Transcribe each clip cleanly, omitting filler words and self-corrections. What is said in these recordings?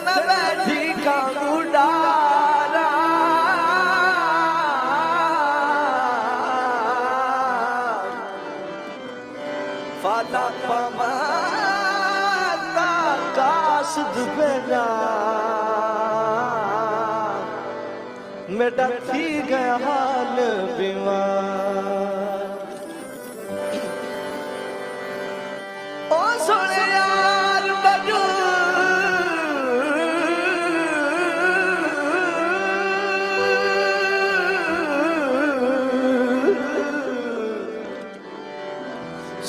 मैं बैठी कांगू डारा फाला पमाता काश दुबेरा मेरा थी गया हाल बीमार ओ सोने यार बजू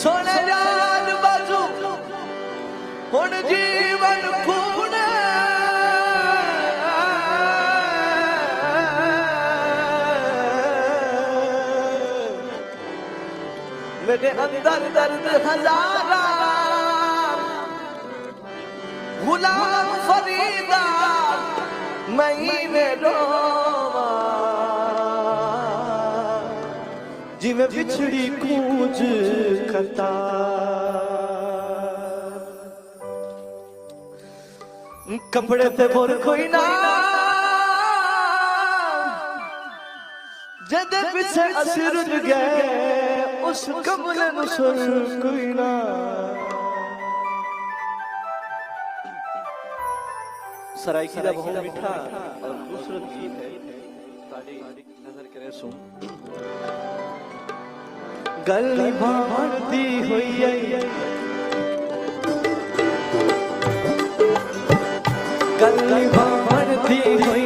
सोने यार बजू हुण जीवन खूने मेरे अंदर दर्द हजारा गुलाम फरीदा महीने रोवा जिਵੇਂ बिछड़ी कूंज करता कपड़े ते बोर कोई ना जदे पीछे असर रुझ गए उस कमले नु सुर कोई ना सराइकी दा बहुत मीठा और खूबसूरत गीत है ताड़ी नजर करे सुन गली भांती हुई है गली भांती हुई